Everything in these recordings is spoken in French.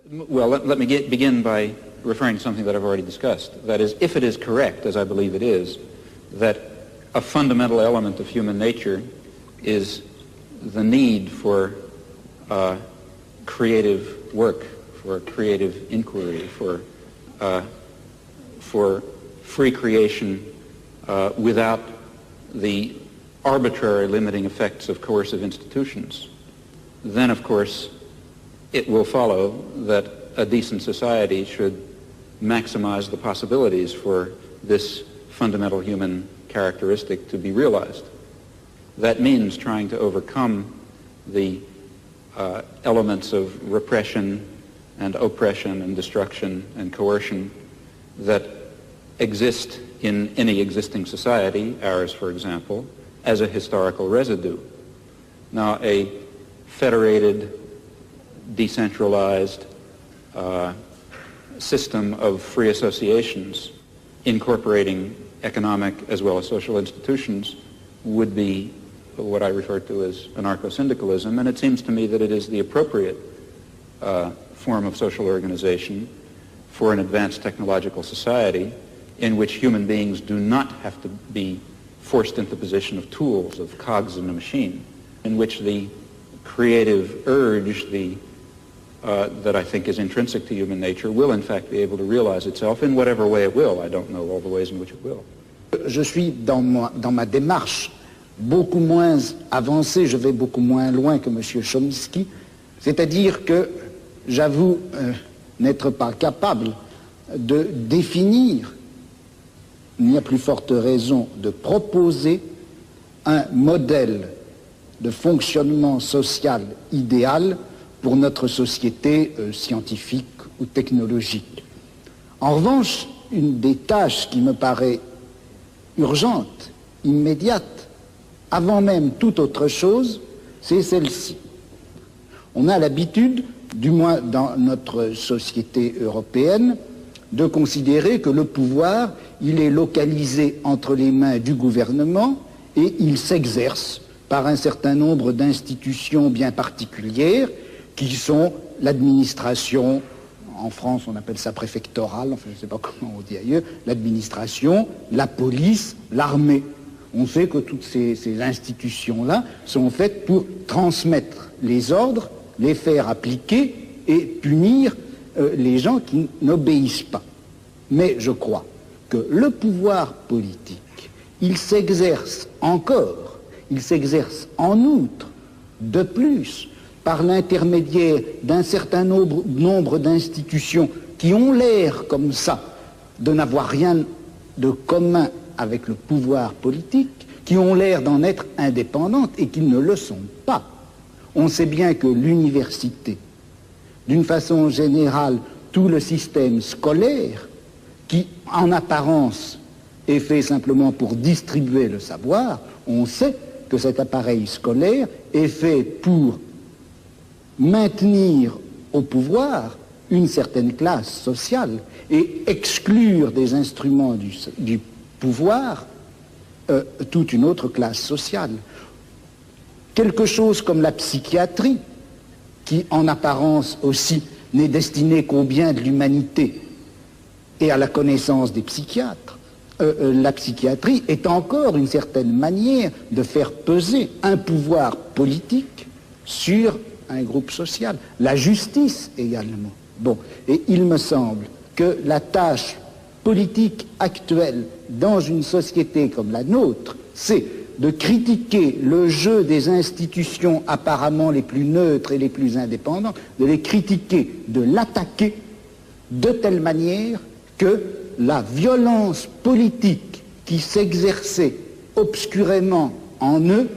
Well, let me begin by referring to something that I've already discussed. That is, if it is correct, as I believe it is, that a fundamental element of human nature is the need for creative work, for creative inquiry, for free creation without the arbitrary limiting effects of coercive institutions, then of course it will follow that a decent society should maximize the possibilities for this fundamental human characteristic to be realized. That means trying to overcome the elements of repression and oppression and destruction and coercion that exist in any existing society, ours for example, as a historical residue. Now, a federated, decentralized system of free associations incorporating economic as well as social institutions would be what I refer to as anarcho-syndicalism, and it seems to me that it is the appropriate form of social organization for an advanced technological society in which human beings do not have to be forced into the position of tools, of cogs in a machine, in which the creative urge, that I think is intrinsic to human nature, will in fact be able to realize itself in whatever way it will. I don't know all the ways in which it will. Je suis dans ma démarche beaucoup moins avancée, je vais beaucoup moins loin que M. Chomsky, c'est-à-dire que j'avoue n'être pas capable de définir, ni à plus forte raison de proposer un modèle de fonctionnement social idéal pour notre société scientifique ou technologique. En revanche, une des tâches qui me paraît urgente, immédiate, avant même toute autre chose, c'est celle-ci. On a l'habitude, du moins dans notre société européenne, de considérer que le pouvoir, il est localisé entre les mains du gouvernement et il s'exerce par un certain nombre d'institutions bien particulières qui sont l'administration, en France on appelle ça préfectorale, enfin je ne sais pas comment on dit ailleurs, l'administration, la police, l'armée. On sait que toutes ces institutions-là sont faites pour transmettre les ordres, les faire appliquer et punir les gens qui n'obéissent pas. Mais je crois que le pouvoir politique, il s'exerce encore, il s'exerce en outre, de plus, par l'intermédiaire d'un certain nombre d'institutions qui ont l'air comme ça de n'avoir rien de commun avec le pouvoir politique, qui ont l'air d'en être indépendantes et qui ne le sont pas. On sait bien que l'université, d'une façon générale, tout le système scolaire, qui en apparence est fait simplement pour distribuer le savoir, on sait que cet appareil scolaire est fait pour maintenir au pouvoir une certaine classe sociale et exclure des instruments du pouvoir toute une autre classe sociale. Quelque chose comme la psychiatrie, qui en apparence aussi n'est destinée qu'au bien de l'humanité et à la connaissance des psychiatres, la psychiatrie est encore une certaine manière de faire peser un pouvoir politique sur un groupe social. La justice également. Bon, et il me semble que la tâche politique actuelle dans une société comme la nôtre, c'est de critiquer le jeu des institutions apparemment les plus neutres et les plus indépendantes, de les critiquer, de l'attaquer de telle manière que la violence politique qui s'exerçait obscurément en eux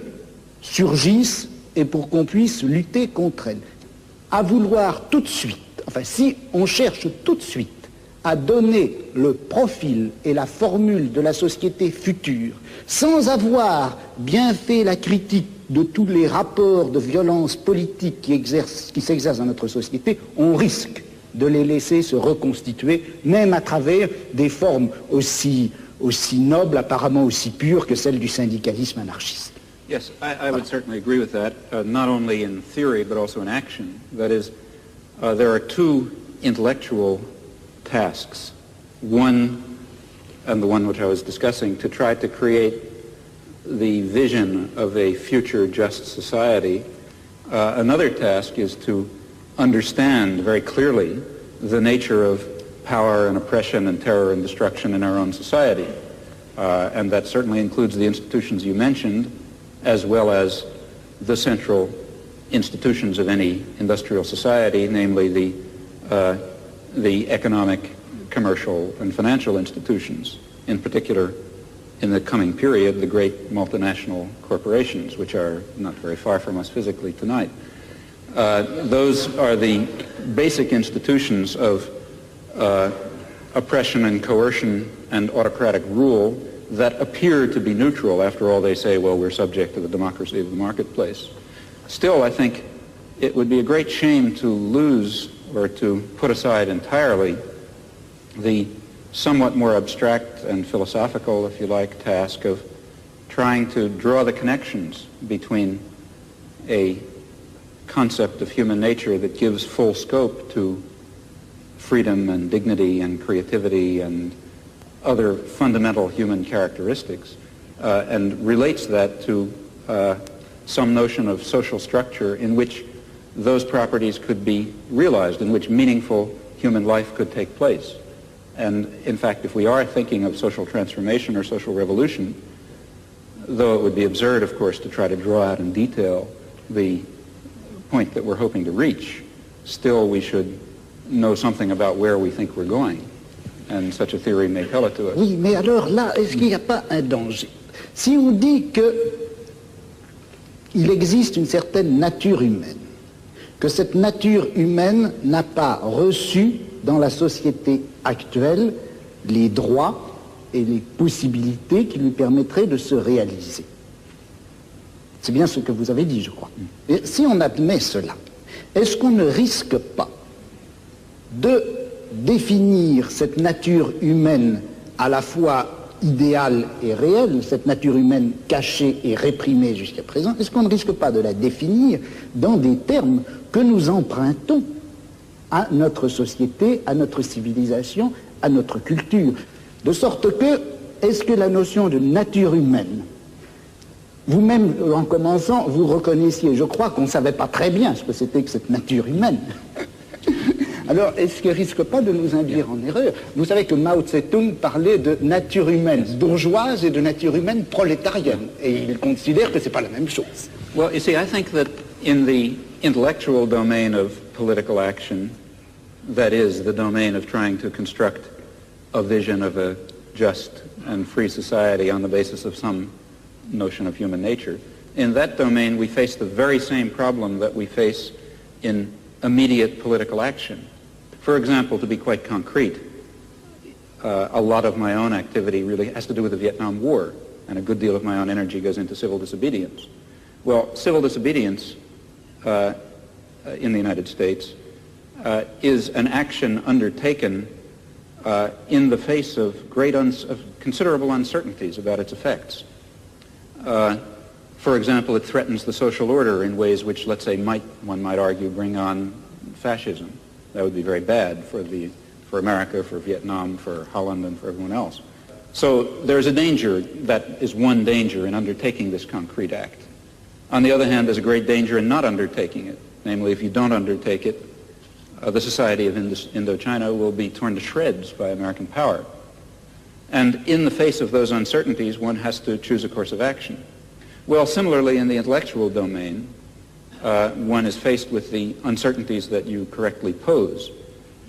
surgisse et pour qu'on puisse lutter contre elle. À vouloir tout de suite, enfin si on cherche tout de suite à donner le profil et la formule de la société future, sans avoir bien fait la critique de tous les rapports de violence politique qui s'exercent dans notre société, on risque de les laisser se reconstituer, même à travers des formes aussi nobles, apparemment aussi pures que celles du syndicalisme anarchiste. Yes, I would certainly agree with that, not only in theory but also in action. That is, there are two intellectual tasks. One, and the one which I was discussing, to try to create the vision of a future just society. Another task is to understand very clearly the nature of power and oppression and terror and destruction in our own society. And that certainly includes the institutions you mentioned, as well as the central institutions of any industrial society, namely the economic, commercial, and financial institutions, in particular, in the coming period, the great multinational corporations, which are not very far from us physically tonight. Those are the basic institutions of oppression and coercion and autocratic rule that appear to be neutral. After all, they say, well, we're subject to the democracy of the marketplace. Still, I think it would be a great shame to lose or to put aside entirely the somewhat more abstract and philosophical, if you like, task of trying to draw the connections between a concept of human nature that gives full scope to freedom and dignity and creativity and other fundamental human characteristics, and relates that to some notion of social structure in which those properties could be realized, in which meaningful human life could take place. And in fact, if we are thinking of social transformation or social revolution, though it would be absurd, of course, to try to draw out in detail the point that we're hoping to reach, still we should know something about where we think we're going. And such a theory may tell it to us. Oui, mais alors là, est-ce qu'il n'y a pas un danger? Si on dit qu'il existe une certaine nature humaine, que cette nature humaine n'a pas reçu dans la société actuelle les droits et les possibilités qui lui permettraient de se réaliser. C'est bien ce que vous avez dit, je crois. Et si on admet cela, est-ce qu'on ne risque pas de définir cette nature humaine à la fois idéale et réelle, cette nature humaine cachée et réprimée jusqu'à présent, est-ce qu'on ne risque pas de la définir dans des termes que nous empruntons à notre société, à notre civilisation, à notre culture? De sorte que, est-ce que la notion de nature humaine, vous-même, en commençant, vous reconnaissiez, je crois qu'on ne savait pas très bien ce que c'était que cette nature humaine. Alors, est-ce qu'il ne risque pas de nous induire en erreur? Vous savez que Mao Tse-tung parlait de nature humaine bourgeoise et de nature humaine prolétarienne, et il considère que ce n'est pas la même chose. Well, you see, I think that in the intellectual domain of political action, that is, the domain of trying to construct a vision of a just and free society on the basis of some notion of human nature, in that domain we face the very same problem that we face in immediate political action. For example, to be quite concrete, a lot of my own activity really has to do with the Vietnam War, and a good deal of my own energy goes into civil disobedience. Well, civil disobedience in the United States is an action undertaken in the face of considerable uncertainties about its effects. For example, it threatens the social order in ways which, let's say, one might argue, bring on fascism. That would be very bad for America, for Vietnam, for Holland, and for everyone else. So there's a danger, that is one danger in undertaking this concrete act. On the other hand, there's a great danger in not undertaking it. Namely, if you don't undertake it, the society of Indochina will be torn to shreds by American power. And in the face of those uncertainties, one has to choose a course of action. Well, similarly, in the intellectual domain, one is faced with the uncertainties that you correctly pose.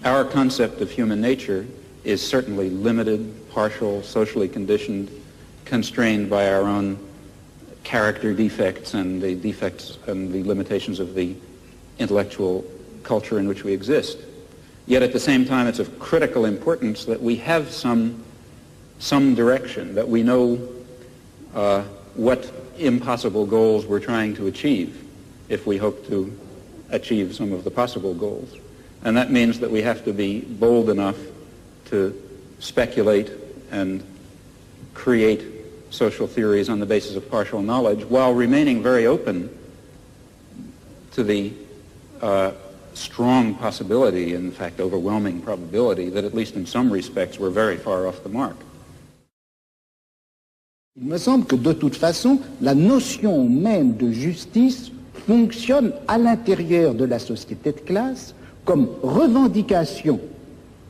Our concept of human nature is certainly limited, partial, socially conditioned, constrained by our own character defects and the defects and the limitations of the intellectual culture in which we exist. Yet at the same time, it's of critical importance that we have some direction, that we know what impossible goals we're trying to achieve if we hope to achieve some of the possible goals. And that means that we have to be bold enough to speculate and create social theories on the basis of partial knowledge while remaining very open to the strong possibility, in fact overwhelming probability, that at least in some respects we're very far off the mark. Il me semble que de toute façon, la notion même de justice fonctionne à l'intérieur de la société de classe comme revendication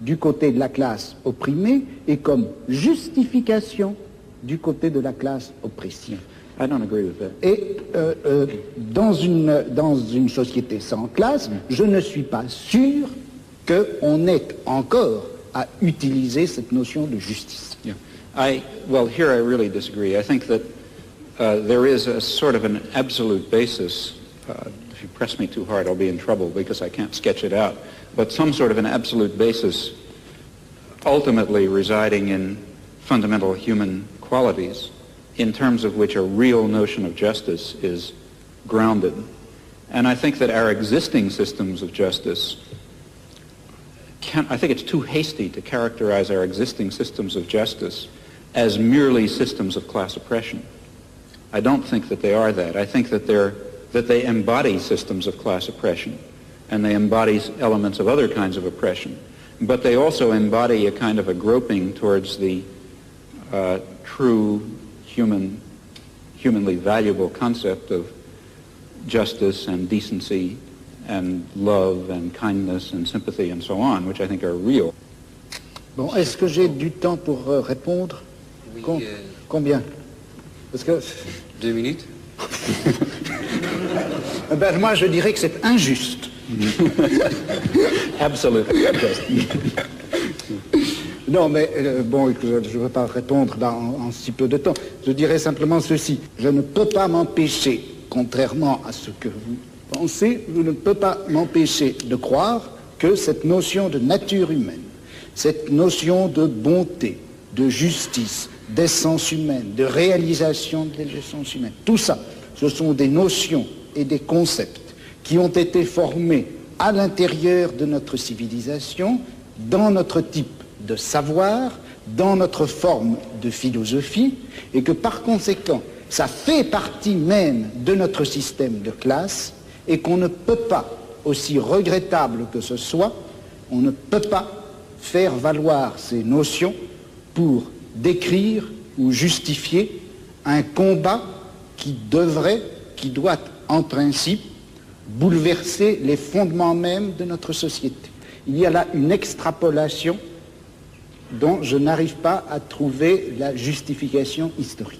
du côté de la classe opprimée et comme justification du côté de la classe oppressée. I don't agree with that. Et dans une société sans classe, je ne suis pas sûr qu'on ait encore à utiliser cette notion de justice. Yeah. Well, here I really disagree. I think that there is a sort of an absolute basis. If you press me too hard, I'll be in trouble because I can't sketch it out. But some sort of an absolute basis ultimately residing in fundamental human qualities in terms of which a real notion of justice is grounded. And I think that our existing systems of justice I think it's too hasty to characterize our existing systems of justice as merely systems of class oppression. I don't think that they are that. I think that they embody systems of class oppression, and they embody elements of other kinds of oppression. But they also embody a kind of a groping towards the true humanly valuable concept of justice and decency and love and kindness and sympathy and so on, which I think are real. Bon, est-ce que j'ai du temps pour répondre? Oui, Combien? Parce que 2 minutes. Ben, moi, je dirais que c'est injuste. Absolutely. Non, mais bon, je ne veux pas répondre en si peu de temps. Je dirais simplement ceci. Je ne peux pas m'empêcher, contrairement à ce que vous pensez, je ne peux pas m'empêcher de croire que cette notion de nature humaine, cette notion de bonté, de justice, d'essence humaine, de réalisation de l'essence humaine, tout ça, ce sont des notions et des concepts qui ont été formés à l'intérieur de notre civilisation, dans notre type de savoir, dans notre forme de philosophie, et que par conséquent, ça fait partie même de notre système de classe, et qu'on ne peut pas, aussi regrettable que ce soit, on ne peut pas faire valoir ces notions pour décrire ou justifier un combat qui doit en principe bouleverser les fondements même de notre société. Il y a là une extrapolation dont je n'arrive pas à trouver la justification historique.